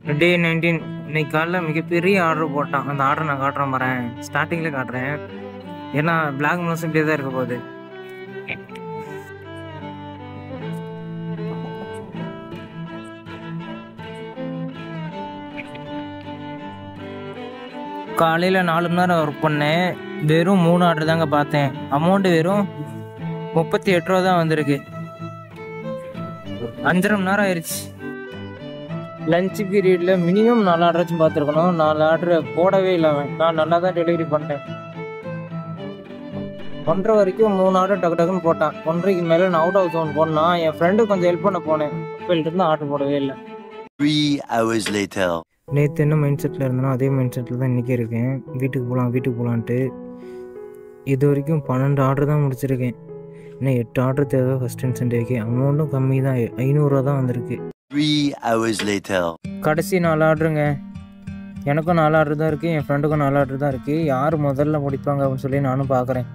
டே 19 இன்னைக்கு காலைல மிகப்பெரிய ஆர்டர் போட்டான். அந்த ஆர்டர் நான் காட்டுறேன் பாரேன். ஸ்டார்டிங்ல காட்டுறேன். ஏன்னா பிளாக் மனசு இப்படியே தான் இருக்க போகுது. காலையில் 4 மணி நேரம் ஒர்க் பண்ணேன். வெறும் 3 ஆர்டர் தாங்க பார்த்தேன். அமௌண்ட்டு வெறும் 38 ரூபா தான் வந்திருக்கு. 5.5 மணி நேரம் ஆயிடுச்சு. லஞ்ச் பீரியடில் மினிமம் 4 ஆர்டராச்சும் பார்த்துருக்கணும். 4 ஆர்டரை போடவே இல்லாமல் நான் நல்லா தான் டெலிவரி பண்ணேன். 1:30 வரைக்கும் 3 ஆர்டர் டக்கு டக்குன்னு போட்டான். 1:30க்கு மேலே நான் அவுட் ஆஃப் ஜோன் போனால் என் ஃப்ரெண்டு கொஞ்சம் ஹெல்ப் பண்ண போனேன். அப்போலேருந்து ஆர்டர் போடவே இல்லை. 3 hours later. நேற்று என்ன மைண்ட் செட்டில் இருந்தனோ அதே மைண்ட் செட்டில் தான் இன்றைக்கி இருக்கேன். வீட்டுக்கு போகலான்ட்டு இது வரைக்கும் 12 ஆர்டர் தான் முடிச்சிருக்கேன். இன்னும் 8 ஆர்டர் தேவை ஃபஸ்ட் இன்சென்டிவ்க்கு. அமௌண்ட்டும் கம்மி தான், 500 ரூபா தான் வந்திருக்கு. 3 hours later. கடைசி 4 ஆர்டருங்க. எனக்கும் 4 ஆர்டர் தான் இருக்குது, என் ஃப்ரெண்டுக்கும் 4 ஆர்டர் தான் இருக்குது. யார் முதல்ல முடிப்பாங்க அப்படின்னு சொல்லி நானும் பார்க்குறேன்.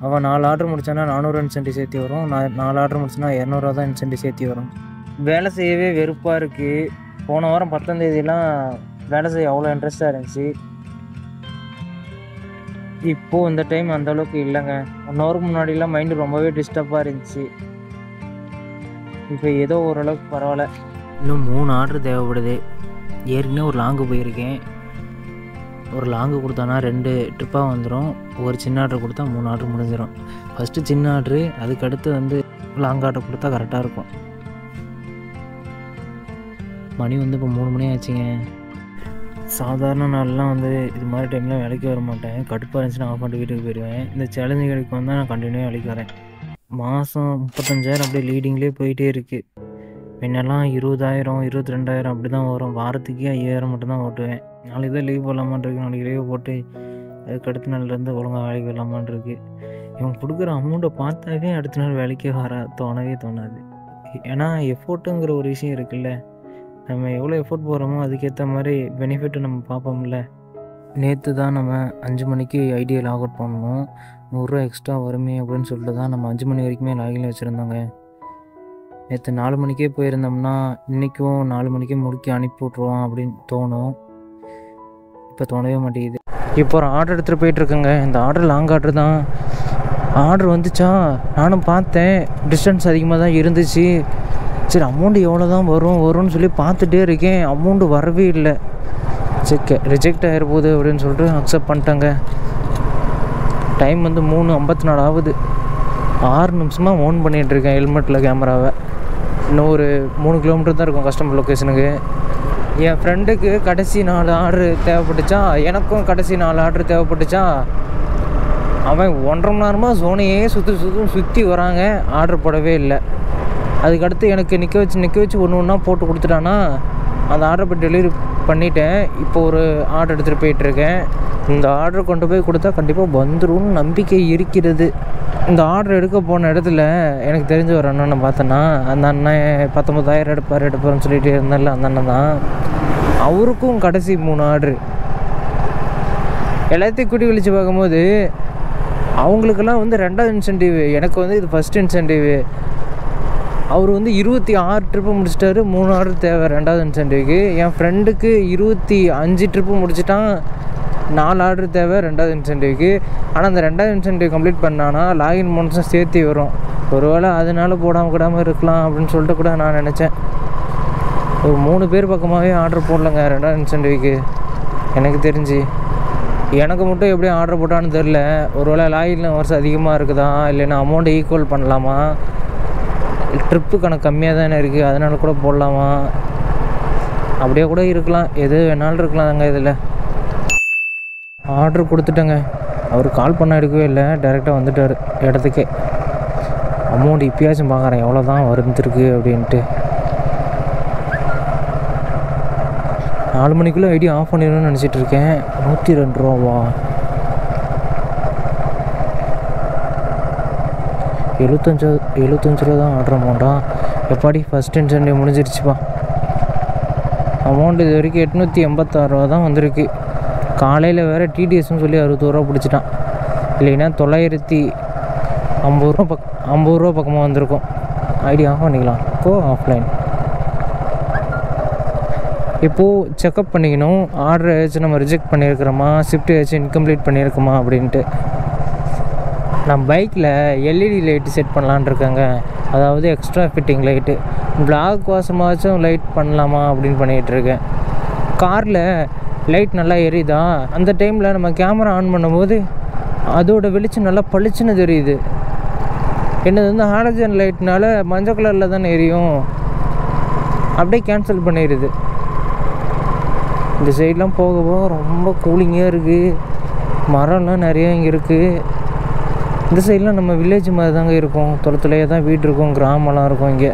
அவன் 4 ஆர்டர் முடித்தானா 400 இன்சென்டிவ் சேர்த்தி வரும். நான் 4 ஆர்டர் முடிச்சுன்னா 200 ரூபா தான் இன்சென்டிவ் சேர்த்தி வரும். வேலை செய்யவே வெறுப்பாக இருக்குது. போன வாரம் 10ஆம் தேதியெலாம் வேலை செய்ய அவ்வளோ இன்ட்ரெஸ்டாக இருந்துச்சு. இப்போது இந்த டைம் அந்தளவுக்கு இல்லைங்க. 1 ஹவருக்கு முன்னாடிலாம் மைண்டு ரொம்பவே டிஸ்டர்பாக இருந்துச்சு. இப்போ ஏதோ ஓரளவுக்கு பரவாயில்ல. இன்னும் 3 ஆர்டர் தேவைப்படுது. ஏற்கனவே ஒரு லாங்கு போயிருக்கேன். ஒரு லாங்கு கொடுத்தானா 2 ட்ரிப்பாக வந்துடும். ஒரு சின்ன ஆர்டர் கொடுத்தா 3 ஆர்டர் முடிஞ்சிடும். ஃபஸ்ட்டு சின்ன ஆர்டரு, அதுக்கடுத்து லாங் ஆர்டர் கொடுத்தா கரெக்டாக இருக்கும். மணி இப்போ 3 மணி ஆச்சுங்க. சாதாரண நாள்லாம் இது மாதிரி டைம்லாம் வேலைக்கு வர மாட்டேன். கடுப்பாக இருந்துச்சுன்னா ஆஃப் பண்ணிட்டு வீட்டுக்கு போயிடுவேன். இந்த சேலஞ்சு கடைக்கு வந்தால் நான் கண்டினியூவாக வேலைக்கு வரேன். மாதம் 35,000 அப்படியே லீடிங்லேயே போயிட்டே இருக்குது. முன்னெல்லாம் 20,000 22,000 அப்படி தான் வரும். வாரத்துக்கே 5,000 மட்டும்தான் ஓட்டுவேன். நாளைக்கு தான் லீவ் போடலாமான் இருக்கு. நாளைக்கு லீவ் போட்டு அதுக்கு அடுத்த நாள்லேருந்து ஒழுங்காக வேலைக்கு வரலாமான் இருக்கு. இவன் கொடுக்குற அமௌண்ட்டை பார்த்தாவே அடுத்த நாள் வேலைக்கே தோணவே தோணாது. ஏன்னா எஃபோர்ட்டுங்கிற ஒரு விஷயம் இருக்குல்ல. நம்ம எவ்வளோ எஃபோர்ட் போடுறோமோ அதுக்கேற்ற மாதிரி பெனிஃபிட்டு நம்ம பார்ப்போம்ல. நேற்று தான் நம்ம 5 மணிக்கு ஐடியா லாக் அவுட் பண்ணணும். 100 ரூபா எக்ஸ்ட்ரா வருமே அப்படின்னு சொல்லிட்டு தான் நம்ம 5 மணி வரைக்குமே லாகின் வச்சுருந்தோங்க. நேற்று 4 மணிக்கே போயிருந்தோம்னா இன்றைக்கும் 4 மணிக்கே முடிக்க அனுப்பி விட்ருவோம் அப்படின்னு தோணும். இப்போ தோணவே மாட்டேங்குது. இப்போ ஒரு ஆர்டர் எடுத்துகிட்டு போயிட்டுருக்குங்க. இந்த ஆர்டர் லாங் ஆர்டர் தான். ஆர்டர் வந்துச்சா நானும் பார்த்தேன். டிஸ்டன்ஸ் அதிகமாக தான் இருந்துச்சு. சரி அமௌண்ட்டு எவ்வளோ தான் வரும்னு சொல்லி பார்த்துட்டே இருக்கேன். அமௌண்ட்டு வரவே இல்லை. ரிஜெக்ட் ஆகிருப்போகுது அப்படின்னு சொல்லிட்டு அக்செப்ட் பண்ணிட்டேங்க. டைம் 3:54 ஆகுது. 6 நிமிஷமாக ஓன் பண்ணிகிட்ருக்கேன் ஹெல்மெட்டில் கேமராவை. இன்னும் ஒரு 3 கிலோமீட்டர் தான் இருக்கும் கஸ்டமர் லொக்கேஷனுக்கு. என் ஃப்ரெண்டுக்கு கடைசி 4 ஆர்டரு தேவைப்பட்டுச்சா, எனக்கும் கடைசி 4 ஆர்டரு தேவைப்பட்டுச்சா. அவன் 1.5 மணி நேரமாக ஜோனையே சுற்றி வராங்க. ஆர்டர் போடவே இல்லை. அதுக்கடுத்து எனக்கு நிற்க வச்சு ஒன்று ஒன்றா போட்டு கொடுத்துட்டானா அந்த ஆர்டரை போய் டெலிவரி பண்ணிட்டேன். இப்போ ஒரு ஆர்டர் எடுத்துகிட்டு போயிட்டுருக்கேன். இந்த ஆர்டர் கொண்டு போய் கொடுத்தா கண்டிப்பாக வந்துடும் நம்பிக்கை இருக்கிறது. இந்த ஆர்டர் எடுக்க போன இடத்துல எனக்கு தெரிஞ்ச ஒரு அண்ணனை பார்த்தேன்னா, அந்த அண்ணன் 19,000 எடுப்பார்னு சொல்லிட்டு இருந்தால அந்த அண்ணன் தான். அவருக்கும் கடைசி 3 ஆர்டரு. எல்லாத்தையும் கூட்டி விழித்து பார்க்கும்போது அவங்களுக்கெல்லாம் 2வது இன்சென்டிவ், எனக்கு இது ஃபஸ்ட் இன்சென்டிவ். அவர் 26 ட்ரிப்பு முடிச்சிட்டாரு. 3 ஆர்டர் தேவை 2வது இன்சென்டிவ்க்கு. என் ஃப்ரெண்டுக்கு 25 ட்ரிப்பு முடிச்சிட்டான். 4 ஆர்டர் தேவை 2வது இன்சென்டிவ்க்கு. ஆனால் அந்த 2வது இன்சென்டிவ் கம்ப்ளீட் பண்ணானா லாகின் போனஸும் சேர்த்து வரும். ஒருவேளை அதனால போடாமல் இருக்கலாம் அப்படின்னு சொல்லிட்டு கூட நான் நினச்சேன். ஒரு 3 பேர் பக்கமாகவே ஆர்டர் போடலங்க 2வது இன்சென்டிவ்க்கு எனக்கு தெரிஞ்சு. எனக்கு மட்டும் எப்படி ஆர்டர் போட்டான்னு தெரில. ஒருவேளை லாகின் வருஷம் அதிகமாக இருக்குதா, இல்லைன்னா அமௌண்ட்டை ஈக்குவல் பண்ணலாமா, ட்ரிப்பு கணக்கு கம்மியாக தானே இருக்குது அதனால கூட போடலாமா, அப்படியே கூட இருக்கலாம். எது வேணாலும் இருக்கலாம்ங்க. இதில் ஆர்டர் கொடுத்துட்டேங்க. அவர் கால் பண்ண எடுக்கவே இல்லை, டைரெக்டாக வந்துட்டார் இடத்துக்கே. அமௌண்ட் இப்போயாச்சும் பார்க்குறேன் எவ்வளோ தான் வந்துருக்கு அப்படின்ட்டு. 4 மணிக்குள்ளே ஐடி ஆஃப் பண்ணிடணும்னு நினச்சிட்டு இருக்கேன். 102 ரூபாவா? 75 ரூபா தான் ஆர்டர் அமௌண்ட்டா? எப்பாடி ஃபஸ்ட் இன்சென்டிவ் முடிஞ்சிருச்சுப்பா. அமௌண்ட் இது வரைக்கும் 886 ரூபா தான் வந்திருக்கு. காலையில் வேறு டிடிஎஸ்ன்னு சொல்லி 60 ரூபா பிடிச்சிட்டான். இல்லைன்னா 950 ரூபா பக்கமாக வந்திருக்கும். ஐடி ஆஃப் பண்ணிக்கலாம். ஆஃப்லைன் இப்போது செக்கப் பண்ணிக்கணும், ஆர்டர் ஏதாச்சும் நம்ம ரிஜெக்ட் பண்ணியிருக்கிறோமா, ஷிஃப்ட் ஏதாச்சும் இன்கம்ப்ளீட் பண்ணியிருக்கோமா அப்படின்ட்டு. நான் பைக்கில் எல்இடி லைட்டு செட் பண்ணலான் இருக்கேங்க. அதாவது எக்ஸ்ட்ரா ஃபிட்டிங் லைட்டு. பிளாக் வாசமாச்சும் லைட் பண்ணலாமா அப்படின்னு பண்ணிகிட்ருக்கேன். காரில் லைட் நல்லா எரியுதா, அந்த டைமில் நம்ம கேமரா ஆன் பண்ணும்போது அதோட வெளிச்சம் நல்லா பளிச்சுன்னு தெரியுது. என்னது வந்து ஹாலஜன் லைட்னால மஞ்சள் கலரில் தானே எரியும், அப்படியே கேன்சல் பண்ணிடுது. இந்த சைட்லாம் போக போக ரொம்ப கூலிங்காக இருக்குது, மரம்லாம் நிறையா இங்கே இருக்குது. இந்த சைட்லாம் நம்ம வில்லேஜ் மாதிரி தாங்க இருக்கும், தொலைத்துலையே தான் வீடு இருக்கும், கிராமம்லாம் இருக்கும் இங்கே.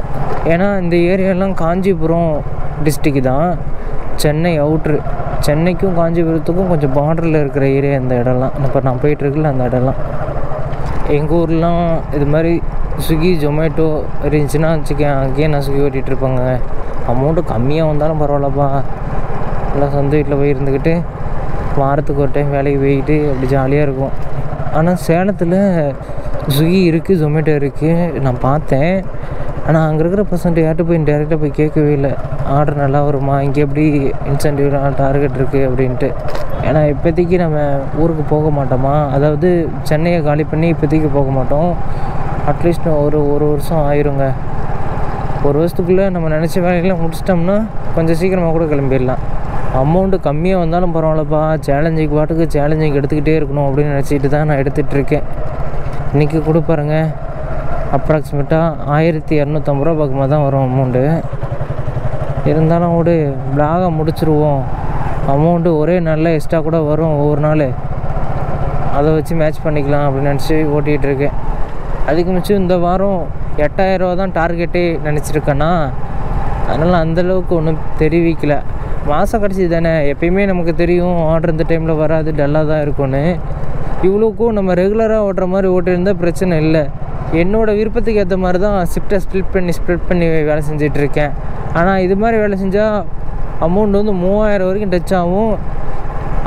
ஏன்னா இந்த ஏரியாலாம் காஞ்சிபுரம் டிஸ்ட்ரிக்கு தான், சென்னை அவுட்ரு. சென்னைக்கும் காஞ்சிபுரத்துக்கும் கொஞ்சம் பார்டரில் இருக்கிற ஏரியா இந்த இடம்லாம். இப்போ நான் போயிட்டுருக்குல அந்த இடம்லாம். எங்கள் ஊர்லாம் இது மாதிரி ஸ்விக்கி ஜொமேட்டோ இருந்துச்சுன்னா வச்சுக்கேன், அங்கேயே நான் ஸ்விக்கி ஓட்டிகிட்ருப்பேங்க. அமௌண்ட்டு கம்மியாக வந்தாலும் பரவாயில்லப்பா, எல்லாம் சொந்த வீட்டில் போய் இருந்துக்கிட்டு வாரத்துக்கு ஒரு டைம் வேலைக்கு போய்கிட்டு அப்படி ஜாலியாக இருக்கும். ஆனால் சேலத்தில் ஸ்விக்கி இருக்குது, ஜொமேட்டோ இருக்குது, நான் பார்த்தேன். ஆனால் அங்கே இருக்கிற பர்சன்ட் யார்கிட்ட போய் டேரெக்டாக போய் கேட்கவே இல்லை, ஆர்டர் நல்லா வருமா, இங்கே எப்படி இன்சென்டிவ்லாம் டார்கெட் இருக்குது அப்படின்ட்டு. ஏன்னா இப்போதைக்கு நம்ம ஊருக்கு போக மாட்டோமா, அதாவது சென்னையை காலி பண்ணி இப்போதைக்கு போக மாட்டோம். அட்லீஸ்ட் ஒரு வருஷம் ஆயிருங்க. ஒரு வருஷத்துக்குள்ளே நம்ம நினச்ச வேலையெல்லாம் முடிச்சிட்டோம்னா கொஞ்சம் சீக்கிரமாக கூட கிளம்பிடலாம். அமௌண்ட்டு கம்மியாக வந்தாலும் பரவாயில்லப்பா, சேலஞ்சுக்கு பாட்டுக்கு சேலஞ்சுக்கு எடுத்துக்கிட்டே இருக்கணும் அப்படின்னு நினச்சிட்டு தான் நான் எடுத்துகிட்ருக்கேன். இன்றைக்கி கூட பாருங்கள், அப்ராக்சிமேட்டாக 1250 ரூபா பக்கமாக தான் வரும் அமௌண்ட்டு. இருந்தாலும் ஒரு பிளாகை முடிச்சிருவோம், அமௌண்ட்டு ஒரே நாளில் எக்ஸ்ட்ரா கூட வரும் ஒவ்வொரு நாள், அதை வச்சு மேட்ச் பண்ணிக்கலாம் அப்படின்னு நினச்சி ஓட்டிகிட்ருக்கேன். அதுக்கு மிச்சம் இந்த வாரம் 8000 ரூபா தான் டார்கெட்டே நினச்சிருக்கேன்னா, அதனால் அந்தளவுக்கு ஒன்றும் தெரிவிக்கலை. மாதம் கடைசி தானே, எப்பயுமே நமக்கு தெரியும் ஆர்டர் இந்த டைமில் வராது, டல்லாக தான் இருக்கும்னு. இவ்வளோக்கும் நம்ம ரெகுலராக ஓட்டுற மாதிரி ஓட்டியிருந்தால் பிரச்சனை இல்லை. என்னோடய விருப்பத்துக்கு ஏற்ற மாதிரி தான் ஷிஃப்ட்டை ஸ்ப்ளிட் பண்ணி வேலை செஞ்சிட்ருக்கேன். ஆனால் இது மாதிரி வேலை செஞ்சால் அமௌண்ட் வந்து 3000 வரைக்கும் டச் ஆகும்.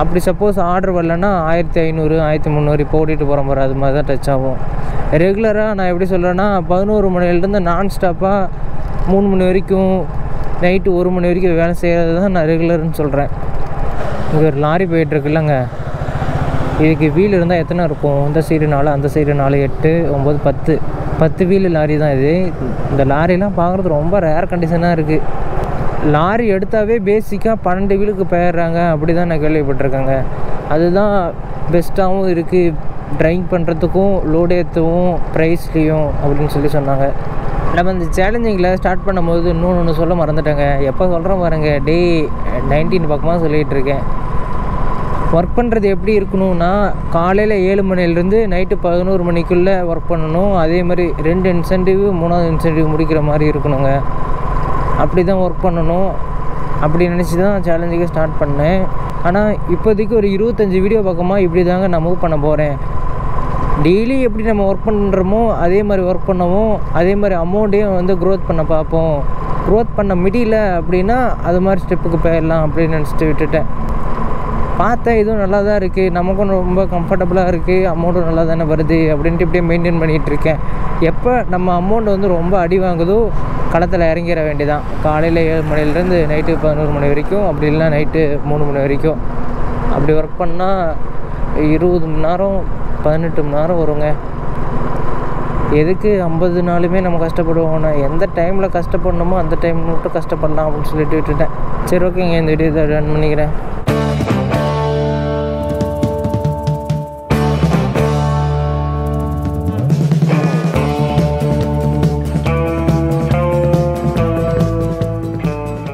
அப்படி சப்போஸ் ஆர்டர் வரலன்னா 1500 1300 இப்போ ஓட்டிகிட்டு போகிற மாதிரி அது மாதிரி தான் டச் ஆகும். ரெகுலராக நான் எப்படி சொல்கிறேன்னா 11 மணிலேருந்து நான் ஸ்டாப்பாக 3 மணி வரைக்கும், நைட்டு 1 மணி வரைக்கும் வேலை செய்கிறது தான் நான் ரெகுலர்னு சொல்கிறேன். இங்கே ஒரு லாரி போயிட்டுருக்குல்லங்க, இதுக்கு வீல் இருந்தால் எத்தனை இருக்கும், இந்த சைடு 4, அந்த சைடு 4, 8, 9, 10 வீல் லாரி தான் இது. இந்த லாரிலாம் பார்க்குறது ரொம்ப ரேர் கண்டிஷனாக இருக்குது. லாரி எடுத்தாவே பேசிக்காக 12 வீலுக்கு போயிடுறாங்க, அப்படி தான் நான் கேள்விப்பட்டிருக்கேங்க. அதுதான் பெஸ்ட்டாகவும் இருக்குது, ட்ரைவிங் பண்ணுறதுக்கும் லோடு ஏற்றவும் ப்ரைஸ்லேயும் அப்படின்னு சொல்லி சொன்னாங்க. நம்ம இந்த சேலஞ்சிங்கில் ஸ்டார்ட் பண்ணும்போது இன்னொன்று சொல்ல மறந்துட்டேங்க, எப்போ சொல்கிறேன் பாருங்க, டே 19 பக்கமாக சொல்லிகிட்டு இருக்கேன். ஒர்க் பண்ணுறது எப்படி இருக்கணும்னா, காலையில் 7 மணிலேருந்து நைட்டு 11 மணிக்குள்ளே ஒர்க் பண்ணணும். அதே மாதிரி 2 இன்சென்டிவ் 3வது இன்சென்டிவ் முடிக்கிற மாதிரி இருக்கணுங்க. அப்படி தான் ஒர்க் பண்ணணும். அப்படி நினச்சி தான் சேலஞ்சுக்கு ஸ்டார்ட் பண்ணேன். ஆனால் இப்போதைக்கு ஒரு 25 வீடியோ பக்கமாக இப்படி தாங்க நான் மூவ் பண்ண போகிறேன். டெய்லி எப்படி நம்ம ஒர்க் பண்ணுறோமோ அதே மாதிரி ஒர்க் பண்ணவும், அதே மாதிரி அமௌண்ட்டையும் வந்து க்ரோத் பண்ண பார்ப்போம். க்ரோத் பண்ண முடியல அப்படின்னா அது மாதிரி ஸ்டெப்புக்கு போயிடலாம் அப்படின்னு நினச்சிட்டு விட்டுட்டேன். பார்த்தேன் இதுவும் நல்லா தான் இருக்குது, நமக்கும் ரொம்ப கம்ஃபர்டபுளாக இருக்குது, அமௌண்ட்டும் நல்லா தானே வருது அப்படின்ட்டு இப்படியே மெயின்டைன் பண்ணிகிட்ருக்கேன். எப்போ நம்ம அமௌண்ட் வந்து ரொம்ப அடி வாங்குதோ களத்தில் இறங்கிட வேண்டியதான். காலையில் 7 மணிலேருந்து நைட்டு 11 மணி வரைக்கும், அப்படி இல்லைனா நைட்டு 3 மணி வரைக்கும் அப்படி ஒர்க் பண்ணால் 20 மணி நேரம் 18 மணி நேரம் வருங்க. எதுக்கு 50 நாளுமே நம்ம கஷ்டப்படுவோம், நான் எந்த டைமில் கஷ்டப்படணுமோ அந்த டைம் மட்டும் கஷ்டப்படலாம் அப்படின்னு சொல்லிட்டு விட்டுட்டேன். சரி ஓகேங்க, இந்த வீடியோ ரன் பண்ணிக்கிறேன்.